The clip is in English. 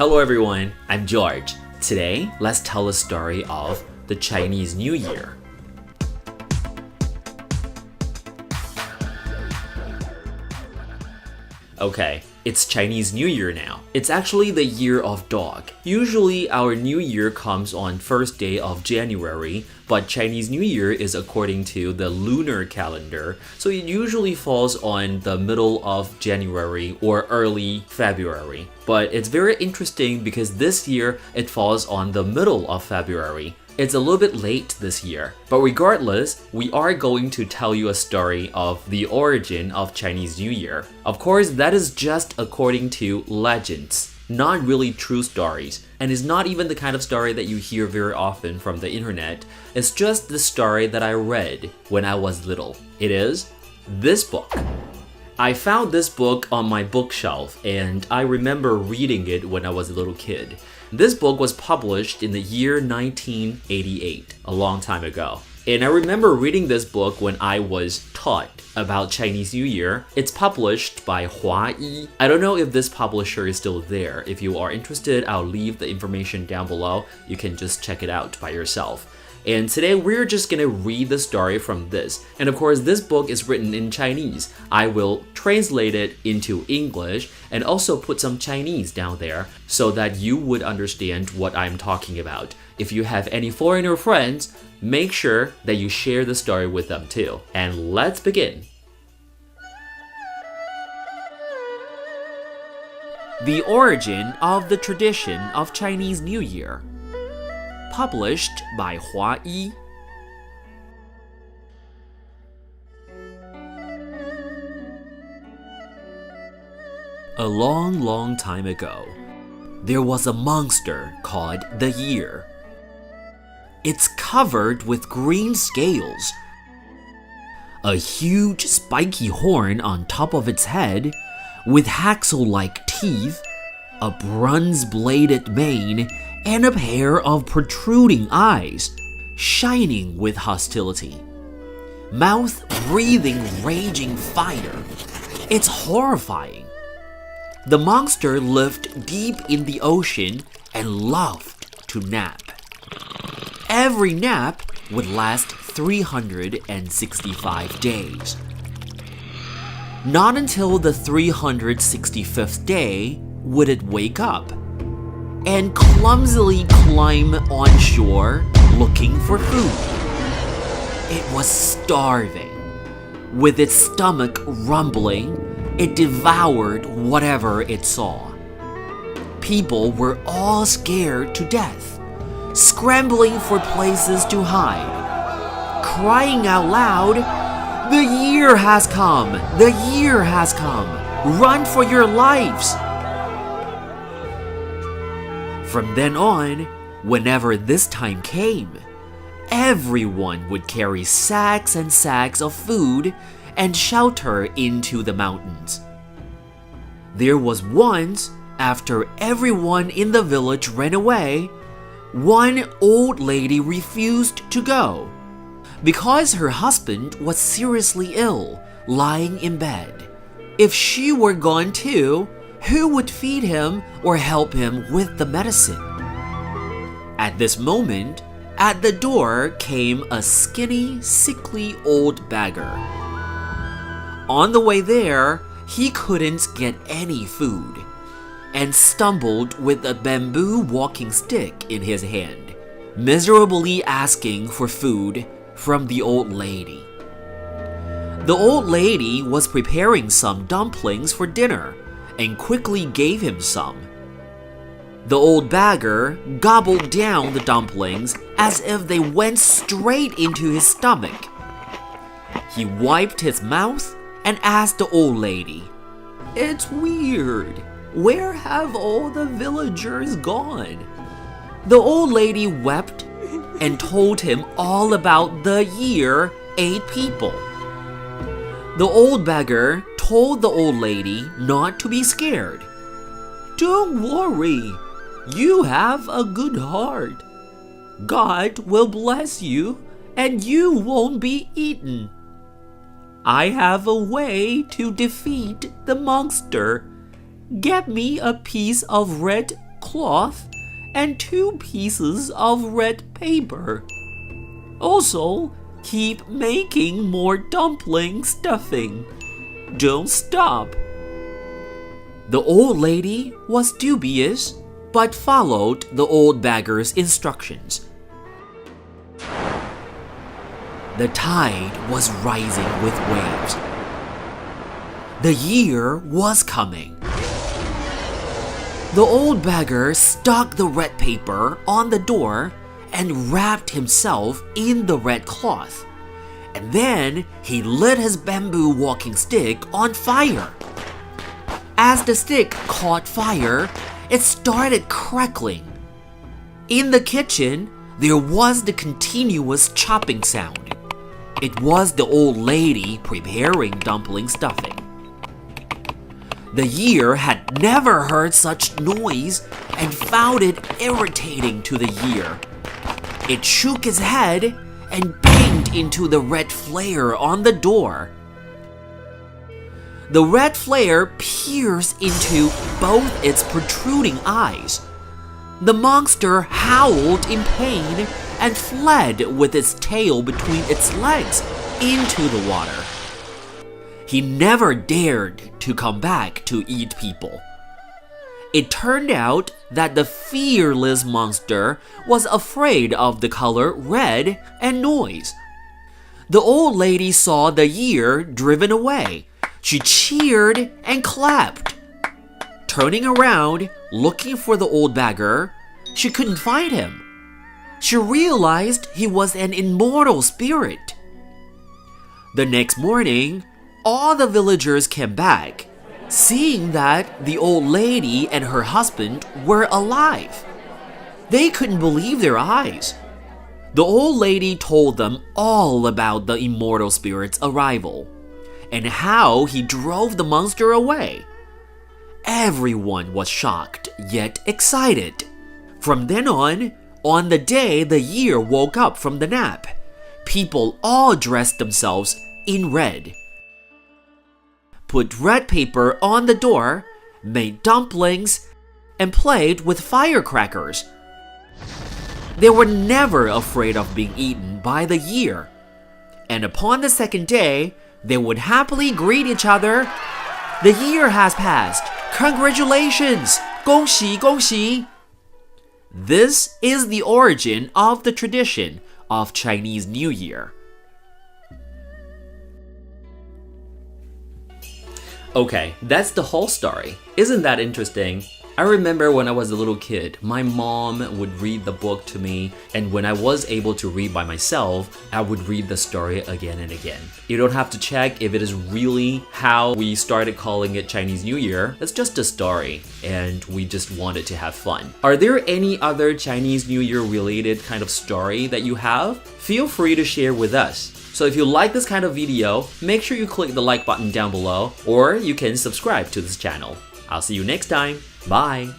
Hello everyone, I'm George. Today, let's tell a story of the Chinese New Year. Okay, it's Chinese New Year now. It's actually the year of dog. Usually our New Year comes on first day of January, but Chinese New Year is according to the lunar calendar, so it usually falls on the middle of January or early February. But it's very interesting because this year it falls on the middle of February. It's a little bit late this year, but regardless, we are going to tell you a story of the origin of Chinese New Year. Of course, that is just according to legends, not really true stories, and is not even the kind of story that you hear very often from the internet. It's just the story that I read when I was little. It is this book. I found this book on my bookshelf, and I remember reading it when I was a little kid. This book was published in the year 1988, a long time ago. And I remember reading this book when I was taught about Chinese New Year. It's published by华一. I don't know if this publisher is still there. If you are interested, I'll leave the information down below. You can just check it out by yourself. And today we're just gonna read the story from this. And of course, this book is written in Chinese. I will translate it into English and also put some Chinese down there so that you would understand what I'm talking about. If you have any foreigner friends, make sure that you share the story with them too. And let's begin. The origin of the tradition of Chinese New Year. Published by华一. A long, long time ago, there was a monster called the Year. It's covered with green scales, a huge spiky horn on top of its head, with hacksaw-like teeth, a bronze-bladed mane, and a pair of protruding eyes, shining with hostility. Mouth breathing raging fire. It's horrifying. The monster lived deep in the ocean and loved to nap. Every nap would last 365 days. Not until the 365th day would it wake up and clumsily climb on shore looking for food. It was starving. With its stomach rumbling, it devoured whatever it saw. People were all scared to death, scrambling for places to hide, crying out loud, "The year has come! The year has come! Run for your lives!" From then on, whenever this time came, everyone would carry sacks and sacks of food and shelter into the mountains. There was once, after everyone in the village ran away, one old lady refused to go because her husband was seriously ill, lying in bed. If she were gone too, who would feed him or help him with the medicine? At this moment, at the door came a skinny, sickly old beggar. On the way there, he couldn't get any food and stumbled with a bamboo walking stick in his hand, miserably asking for food from the old lady. The old lady was preparing some dumplings for dinner and quickly gave him some. The old beggar gobbled down the dumplings as if they went straight into his stomach. He wiped his mouth and asked the old lady, "It's weird. Where have all the villagers gone?" The old lady wept and told him all about the year 8 people. The old beggar told the old lady not to be scared. "Don't worry, you have a good heart. God will bless you and you won't be eaten. I have a way to defeat the monster. Get me a piece of red cloth and 2 pieces of red paper. Also, keep making more dumpling stuffing. Don't stop. The old lady was dubious, but followed the old beggar's instructions. The tide was rising with waves. The year was coming. The old beggar stuck the red paper on the door and wrapped himself in the red cloth. And then he lit his bamboo walking stick on fire. As the stick caught fire, it started crackling. In the kitchen, there was the continuous chopping sound. It was the old lady preparing dumpling stuffing. The year had never heard such noise and found it irritating to the year. It shook its head and banged into the red flare on the door. The red flare pierced into both its protruding eyes. The monster howled in pain and fled with its tail between its legs into the water. He never dared to come back to eat people. It turned out that the fearless monster was afraid of the color red and noise. The old lady saw the year driven away. She cheered and clapped. Turning around, looking for the old beggar, she couldn't find him. She realized he was an immortal spirit. The next morning, all the villagers came back, seeing that the old lady and her husband were alive. They couldn't believe their eyes. The old lady told them all about the immortal spirit's arrival and how he drove the monster away. Everyone was shocked yet excited. From then on the day the year woke up from the nap, people all dressed themselves in red. Put red paper on the door, made dumplings, and played with firecrackers. They were never afraid of being eaten by the year. And upon the second day, they would happily greet each other. The year has passed. Congratulations! 恭喜恭喜! This is the origin of the tradition of Chinese New Year. Okay, that's the whole story. Isn't that interesting? I remember when I was a little kid, my mom would read the book to me, and when I was able to read by myself, I would read the story again and again. You don't have to check if it is really how we started calling it Chinese New Year. It's just a story, and we just wanted to have fun. Are there any other Chinese New Year related kind of story that you have? Feel free to share with us. So if you like this kind of video, make sure you click the like button down below, or you can subscribe to this channel. I'll see you next time. Bye!